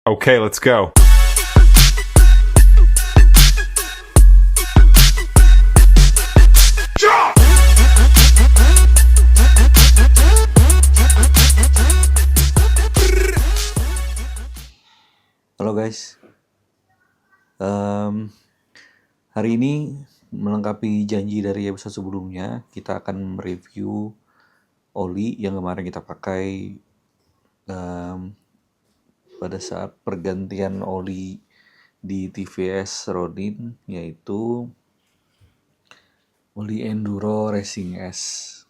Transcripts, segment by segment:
Okay, let's go. Halo guys, hari ini melengkapi janji dari episode sebelumnya, kita akan mereview oli yang kemarin kita pakai pada saat pergantian oli di TVS Ronin, yaitu oli Enduro Racing S.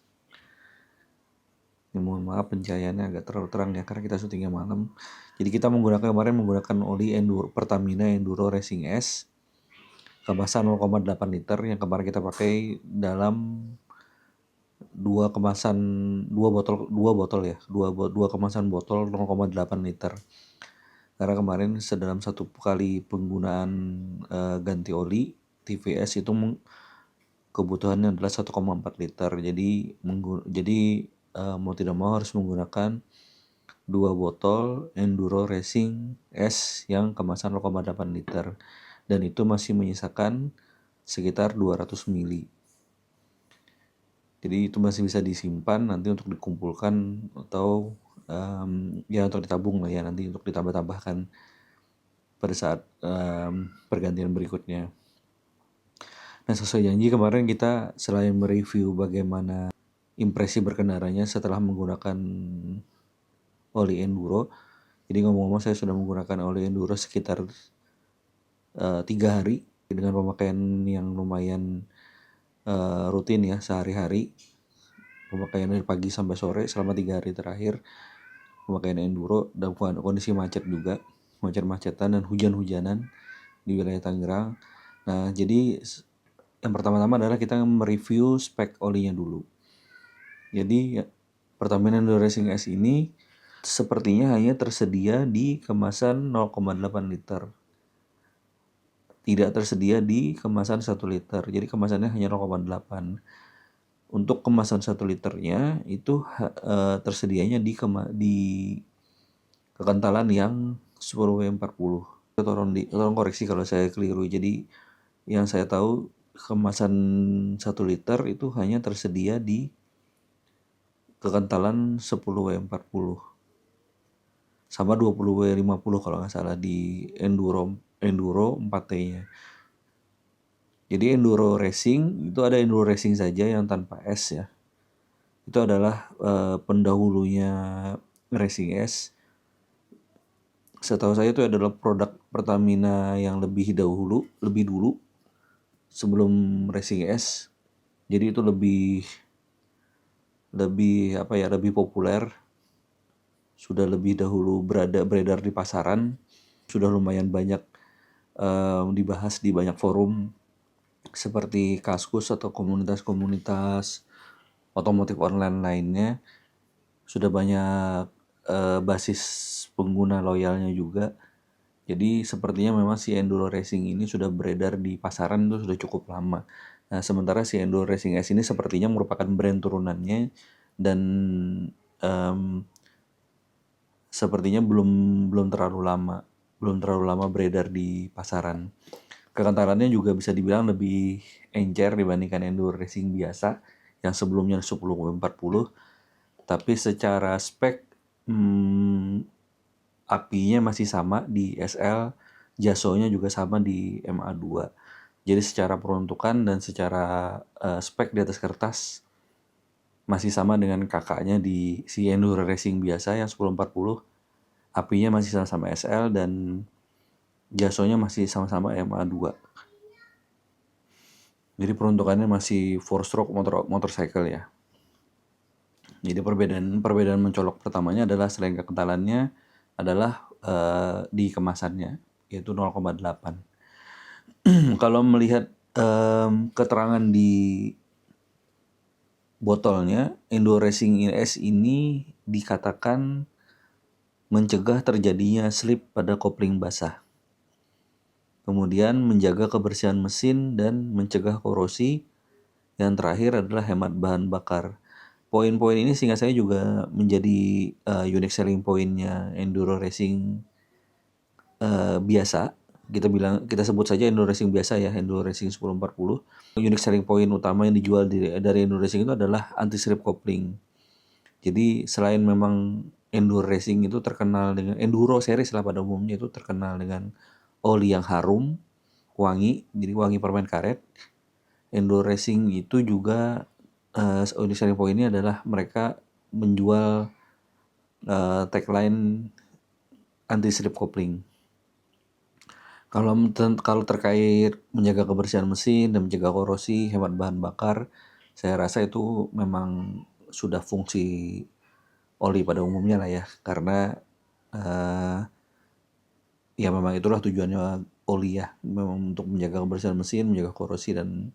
Ini mohon maaf pencahayaannya agak terlalu terang ya karena kita syutingnya malam. Jadi kita kemarin menggunakan oli Pertamina Enduro Racing S kemasan 0,8 liter yang kemarin kita pakai dalam dua kemasan botol 0,8 liter. Karena kemarin dalam satu kali penggunaan ganti oli TVS itu kebutuhannya adalah 1,4 liter. Jadi mau tidak mau harus menggunakan 2 botol Enduro Racing S yang kemasan 0,8 liter, dan itu masih menyisakan sekitar 200 ml. Jadi itu masih bisa disimpan nanti untuk dikumpulkan atau ya untuk ditabung lah ya, nanti untuk ditambah-tambahkan pada saat pergantian berikutnya. Nah, sesuai janji kemarin kita selain mereview bagaimana impresi berkendaranya setelah menggunakan oli Enduro. Jadi ngomong-ngomong saya sudah menggunakan oli Enduro sekitar 3 hari dengan pemakaian yang lumayan rutin ya, sehari-hari. Pemakaian dari pagi sampai sore selama 3 hari terakhir pemakaian Enduro dalam kondisi macet juga, macet-macetan dan hujan-hujanan di wilayah Tangerang. Nah, jadi yang pertama-tama adalah kita mereview spek olinya dulu. Jadi Pertamina Enduro Racing S ini sepertinya hanya tersedia di kemasan 0,8 liter. Tidak tersedia di kemasan 1 liter. Jadi kemasannya hanya 0,8. Untuk kemasan 1 liternya itu tersedianya di kekentalan yang 10W40. Tolong koreksi kalau saya keliru. Jadi yang saya tahu kemasan 1 liter itu hanya tersedia di kekentalan 10W40. Sama 20W50 kalau nggak salah di Enduro 4T-nya. Jadi Enduro Racing itu ada Enduro Racing saja yang tanpa S ya. Itu adalah pendahulunya Racing S. Setahu saya itu adalah produk Pertamina yang lebih dulu sebelum Racing S. Jadi itu lebih populer. Sudah lebih dahulu beredar di pasaran. Sudah lumayan banyak dibahas di banyak forum seperti Kaskus atau komunitas-komunitas otomotif online lainnya. Sudah banyak basis pengguna loyalnya juga. Jadi sepertinya memang si Enduro Racing ini sudah beredar di pasaran itu sudah cukup lama. Nah, sementara si Enduro Racing S ini sepertinya merupakan brand turunannya dan sepertinya belum terlalu lama beredar di pasaran. Kekentalannya juga bisa dibilang lebih encer dibandingkan Enduro Racing biasa yang sebelumnya 10W40. Tapi secara spek apinya masih sama di SL, jasonya juga sama di MA2. Jadi secara peruntukan dan secara spek di atas kertas masih sama dengan kakaknya di si Enduro Racing biasa yang 1040. Apinya masih sama-sama SL dan jasonya masih sama-sama MA2. Jadi peruntukannya masih 4-stroke motorcycle ya. Jadi perbedaan mencolok pertamanya adalah selain kekentalannya adalah di kemasannya, yaitu 0,8. Kalau melihat keterangan di botolnya, Enduro Racing S ini dikatakan mencegah terjadinya slip pada kopling basah. Kemudian menjaga kebersihan mesin dan mencegah korosi. Yang terakhir adalah hemat bahan bakar. Poin-poin ini sehingga saya juga menjadi unique selling pointnya Enduro Racing biasa, kita sebut saja Enduro Racing biasa ya, Enduro Racing 1040. Unique selling point utama yang dijual dari Enduro Racing itu adalah anti-slip coupling. Jadi selain memang Enduro Racing itu terkenal dengan Enduro series lah pada umumnya itu terkenal dengan oli yang harum, wangi, jadi wangi permen karet. Enduro Racing itu juga unique selling point-nya adalah mereka menjual tagline anti-slip coupling. Kalau terkait menjaga kebersihan mesin dan menjaga korosi, hemat bahan bakar, saya rasa itu memang sudah fungsi oli pada umumnya lah ya, karena ya memang itulah tujuannya oli ya, memang untuk menjaga kebersihan mesin, menjaga korosi, dan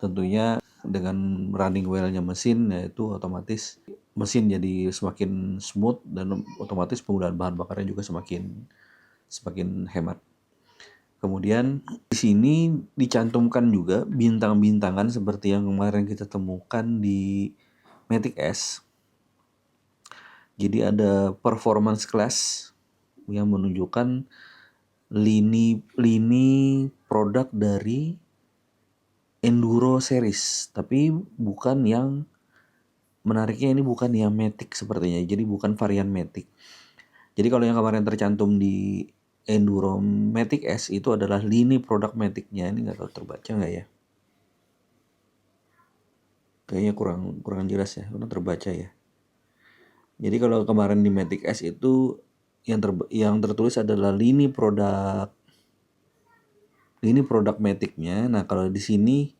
tentunya dengan running well-nya mesin ya itu otomatis mesin jadi semakin smooth dan otomatis penggunaan bahan bakarnya juga semakin hemat. Kemudian di sini dicantumkan juga bintang-bintangan seperti yang kemarin kita temukan di Matic S. Jadi ada performance class yang menunjukkan lini produk dari Enduro series, tapi bukan yang menariknya ini bukan yang Matic sepertinya. Jadi bukan varian Matic. Jadi kalau yang kemarin tercantum di Enduro Matic S itu adalah lini produk Matic-nya. Ini nggak tahu terbaca nggak ya? Kayaknya kurang jelas ya, kurang terbaca ya. Jadi kalau kemarin di Matic S itu yang tertulis adalah lini produk Matic-nya. Nah kalau di sini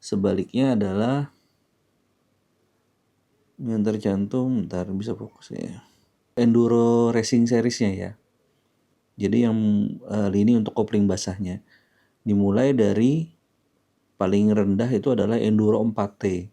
sebaliknya adalah yang tercantum, ntar bisa fokus ya. Enduro Racing Series-nya ya. Jadi yang lini untuk kopling basahnya dimulai dari paling rendah itu adalah Enduro 4T.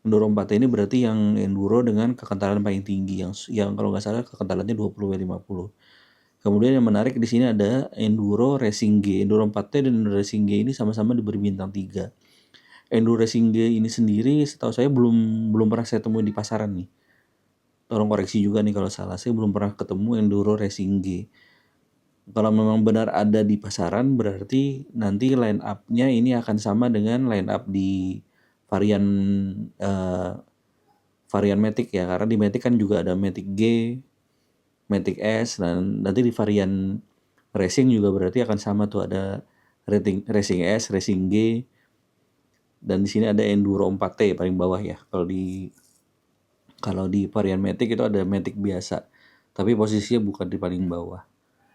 Enduro 4T ini berarti yang enduro dengan kekentalan paling tinggi yang kalau nggak salah kekentalannya 20-50. Kemudian yang menarik di sini ada Enduro Racing G. Enduro 4T dan Enduro Racing G ini sama-sama diberi bintang 3. Enduro Racing G ini sendiri setahu saya belum pernah saya temui di pasaran nih. Tolong koreksi juga nih kalau salah. Saya belum pernah ketemu Enduro Racing G. Kalau memang benar ada di pasaran, berarti nanti line up-nya ini akan sama dengan line up di varian Matic ya. Karena di Matic kan juga ada Matic G, Matic S, dan nanti di varian Racing juga berarti akan sama tuh, ada Racing S, Racing G, dan di sini ada Enduro 4T paling bawah ya. Kalau di varian Matic itu ada Matic biasa, tapi posisinya bukan di paling bawah.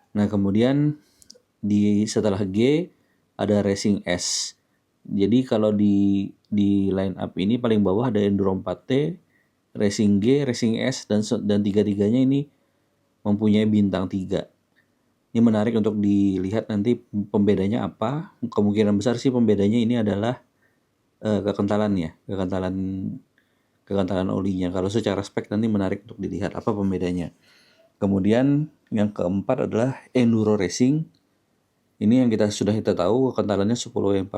Nah kemudian setelah G ada Racing S. Jadi kalau di line up ini paling bawah ada Enduro 4T, Racing G, Racing S, dan tiga-tiganya ini mempunyai bintang 3. Ini menarik untuk dilihat nanti pembedanya apa. Kemungkinan besar sih pembedanya ini adalah kekentalannya, kekentalan olinya. Kalau secara spek nanti menarik untuk dilihat apa pembedanya. Kemudian yang keempat adalah Enduro Racing. Ini yang sudah kita tahu kekentalannya 10-40.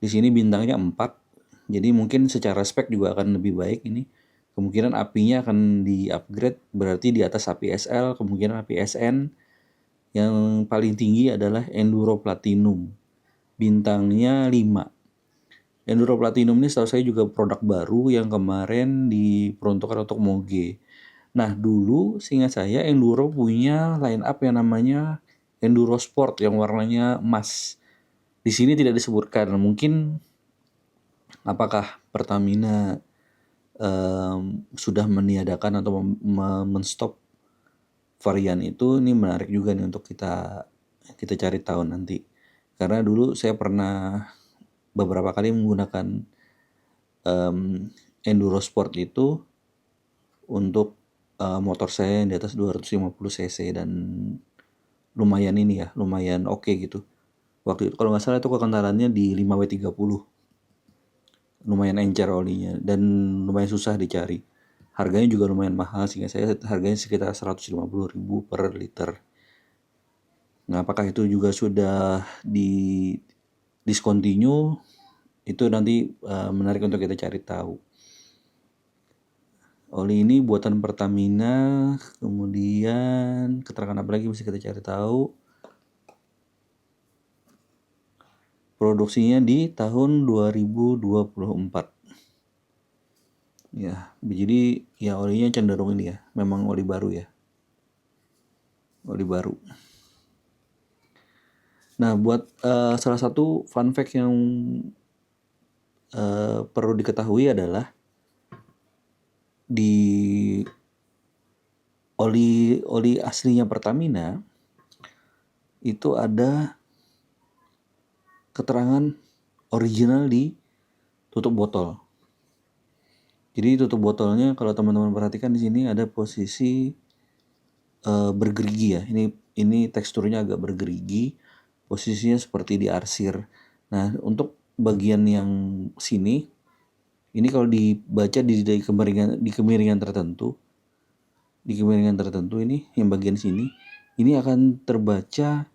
Di sini bintangnya 4. Jadi mungkin secara spek juga akan lebih baik ini. Kemungkinan apinya akan di-upgrade, berarti di atas api SL, kemungkinan api SN. Yang paling tinggi adalah Enduro Platinum. Bintangnya 5. Enduro Platinum ini setahu saya juga produk baru yang kemarin diperuntukkan untuk Moge. Nah dulu seingat saya Enduro punya line up yang namanya Enduro Sport yang warnanya emas. Di sini tidak disebutkan. Mungkin apakah Pertamina sudah meniadakan atau menstop varian itu. Ini menarik juga nih untuk kita cari tahu nanti. Karena dulu saya pernah beberapa kali menggunakan Enduro Sport itu untuk motor saya yang di atas 250 cc dan lumayan oke gitu. Waktu itu kalau nggak salah itu kekentalannya di 5W30. Lumayan encer olinya dan lumayan susah dicari. Harganya juga lumayan mahal sehingga saya harganya sekitar 150.000 per liter. Nah, apakah itu juga sudah di discontinue? Itu nanti menarik untuk kita cari tahu. Oli ini buatan Pertamina, kemudian keterangan apa lagi bisa kita cari tahu. Produksinya di tahun 2024. Ya, jadi ya olinya cenderung ini ya, memang oli baru ya. Oli baru. Nah, buat salah satu fun fact yang perlu diketahui adalah di oli aslinya Pertamina itu ada keterangan original di tutup botol. Jadi tutup botolnya kalau teman-teman perhatikan di sini ada posisi bergerigi ya. Ini teksturnya agak bergerigi, posisinya seperti diarsir. Nah, untuk bagian yang sini ini kalau dibaca di kemiringan tertentu, ini yang bagian sini ini akan terbaca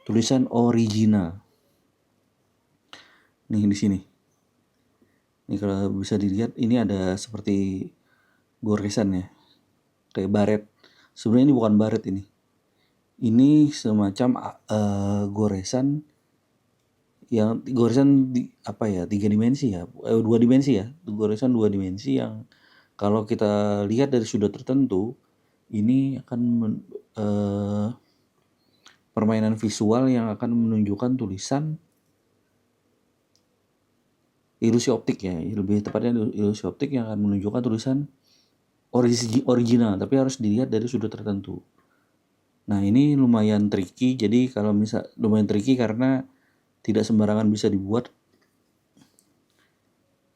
tulisan original. Nih di sini. Ini kalau bisa dilihat ini ada seperti goresan ya. Kayak baret. Sebenarnya ini bukan baret ini. Ini semacam goresan yang tiga dimensi ya, dua dimensi ya, goresan dua dimensi yang kalau kita lihat dari sudut tertentu ini akan permainan visual yang akan menunjukkan tulisan ilusi optik ya, lebih tepatnya ilusi optik yang akan menunjukkan tulisan original, tapi harus dilihat dari sudut tertentu. Nah, ini lumayan tricky, jadi lumayan tricky karena tidak sembarangan bisa dibuat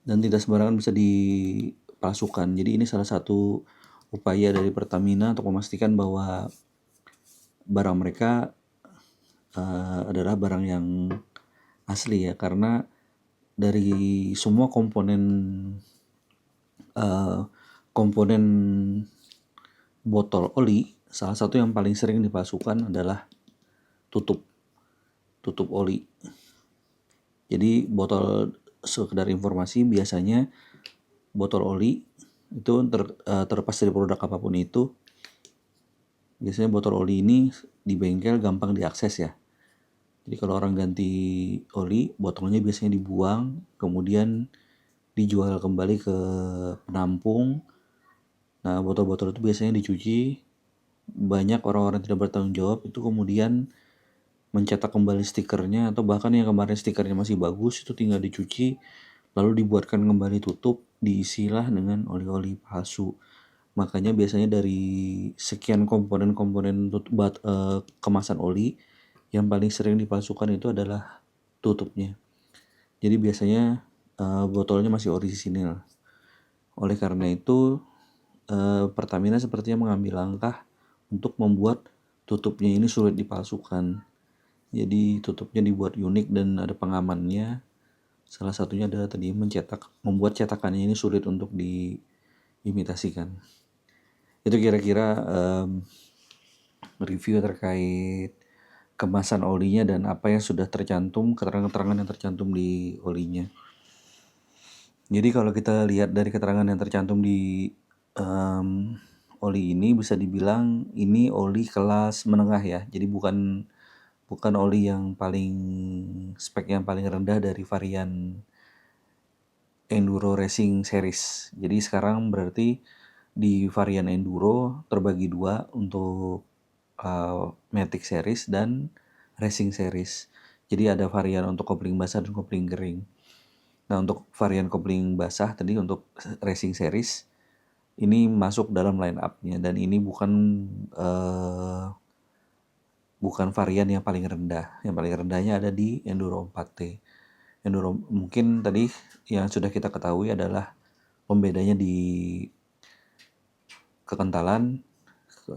dan tidak sembarangan bisa dipalsukan. Jadi ini salah satu upaya dari Pertamina untuk memastikan bahwa barang mereka adalah barang yang asli ya, karena dari semua komponen botol oli, salah satu yang paling sering dipalsukan adalah tutup oli. Jadi sekedar informasi, biasanya botol oli itu terlepas dari produk apapun itu, biasanya botol oli ini di bengkel gampang diakses ya. Jadi kalau orang ganti oli, botolnya biasanya dibuang, kemudian dijual kembali ke penampung. Nah, botol-botol itu biasanya dicuci. Banyak orang-orang yang tidak bertanggung jawab itu kemudian mencetak kembali stikernya, atau bahkan yang kemarin stikernya masih bagus itu tinggal dicuci lalu dibuatkan kembali tutup, diisilah dengan oli-oli palsu. Makanya biasanya dari sekian komponen kemasan oli, yang paling sering dipalsukan itu adalah tutupnya. Jadi biasanya botolnya masih orisinil. Oleh karena itu Pertamina sepertinya mengambil langkah untuk membuat tutupnya ini sulit dipalsukan. Jadi tutupnya dibuat unik dan ada pengamannya. Salah satunya adalah tadi membuat cetakannya ini sulit untuk diimitasikan. Itu kira-kira review terkait kemasan olinya dan apa yang sudah tercantum, keterangan-keterangan yang tercantum di olinya. Jadi kalau kita lihat dari keterangan yang tercantum di oli ini, bisa dibilang ini oli kelas menengah ya. Jadi bukan oli yang spek yang paling rendah dari varian Enduro Racing Series. Jadi sekarang berarti di varian Enduro terbagi dua untuk Matic Series dan Racing Series. Jadi ada varian untuk kopling basah dan kopling kering. Nah, untuk varian kopling basah tadi untuk Racing Series ini masuk dalam line up-nya, dan ini bukan varian yang paling rendah. Yang paling rendahnya ada di Enduro 4T. Enduro mungkin tadi yang sudah kita ketahui adalah pembedanya di kekentalan.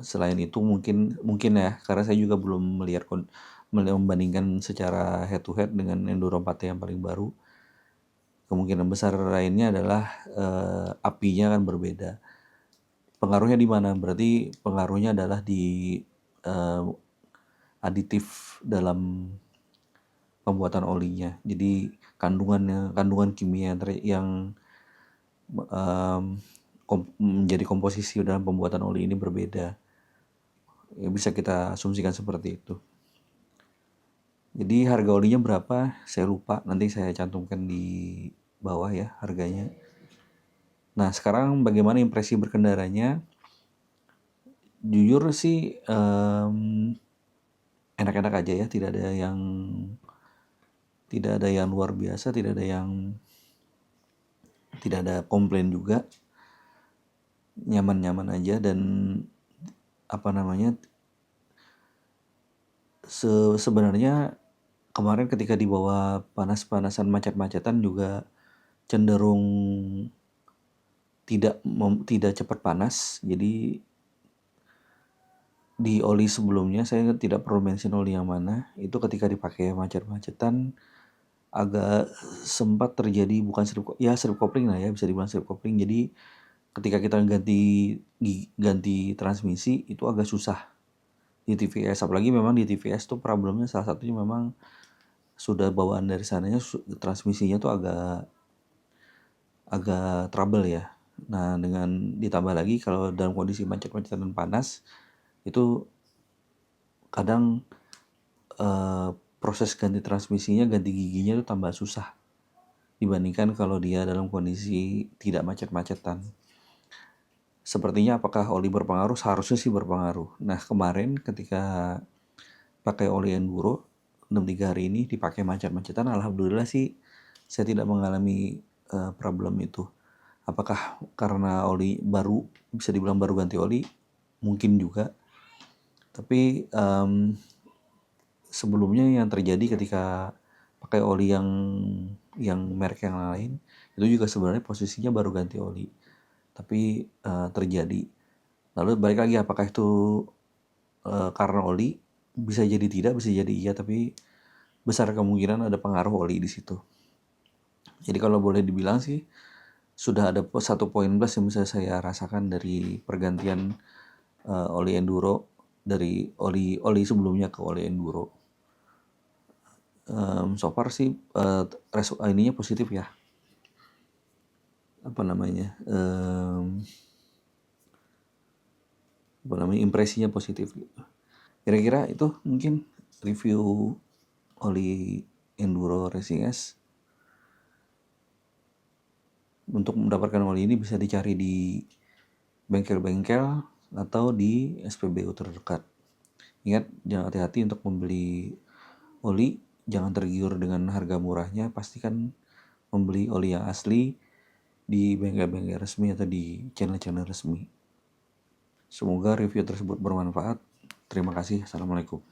Selain itu mungkin ya, karena saya juga belum membandingkan secara head to head dengan Enduro 4T yang paling baru. Kemungkinan besar lainnya adalah apinya kan berbeda. Pengaruhnya di mana? Berarti pengaruhnya adalah di aditif dalam pembuatan olinya. Jadi kandungan kimia yang menjadi komposisi dalam pembuatan oli ini berbeda. Ya, bisa kita asumsikan seperti itu. Jadi harga olinya berapa? Saya lupa. Nanti saya cantumkan di bawah ya harganya. Nah, sekarang bagaimana impresi berkendaranya? Jujur sih enak-enak aja ya, tidak ada yang luar biasa, tidak ada komplain juga, nyaman-nyaman aja. Dan apa namanya, sebenarnya kemarin ketika dibawa panas-panasan macet-macetan juga cenderung tidak cepat panas. Jadi di oli sebelumnya saya tidak perlu mention oli yang mana, itu ketika dipakai macet-macetan agak sempat terjadi bukan slip kopling lah ya, bisa dibilang slip kopling. Jadi ketika kita ganti transmisi itu agak susah di TVS, apalagi memang di TVS tuh problemnya salah satunya memang sudah bawaan dari sananya transmisinya tuh agak trouble ya. Nah, dengan ditambah lagi kalau dalam kondisi macet-macetan dan panas itu kadang proses ganti transmisinya, ganti giginya itu tambah susah dibandingkan kalau dia dalam kondisi tidak macet-macetan. Sepertinya apakah oli berpengaruh? Seharusnya sih berpengaruh. Nah, kemarin ketika pakai oli enduro 63 hari ini dipakai macet-macetan, alhamdulillah sih saya tidak mengalami problem itu. Apakah karena oli baru, bisa dibilang baru ganti oli? Mungkin juga. Tapi sebelumnya yang terjadi ketika pakai oli yang merek yang lain, itu juga sebenarnya posisinya baru ganti oli, tapi terjadi. Lalu balik lagi, apakah itu karena oli? Bisa jadi tidak, bisa jadi iya, tapi besar kemungkinan ada pengaruh oli di situ. Jadi kalau boleh dibilang sih sudah ada satu poin plus yang bisa saya rasakan dari pergantian oli enduro dari oli sebelumnya ke oli enduro. So far sih ininya positif ya. Impresinya positif gitu. Kira-kira itu mungkin review oli enduro Racing S. Untuk mendapatkan oli ini bisa dicari di bengkel-bengkel atau di SPBU terdekat. Ingat, jangan hati-hati untuk membeli oli, jangan tergiur dengan harga murahnya, pastikan membeli oli yang asli di bengkel-bengkel resmi atau di channel-channel resmi. Semoga review tersebut bermanfaat. Terima kasih. Assalamualaikum.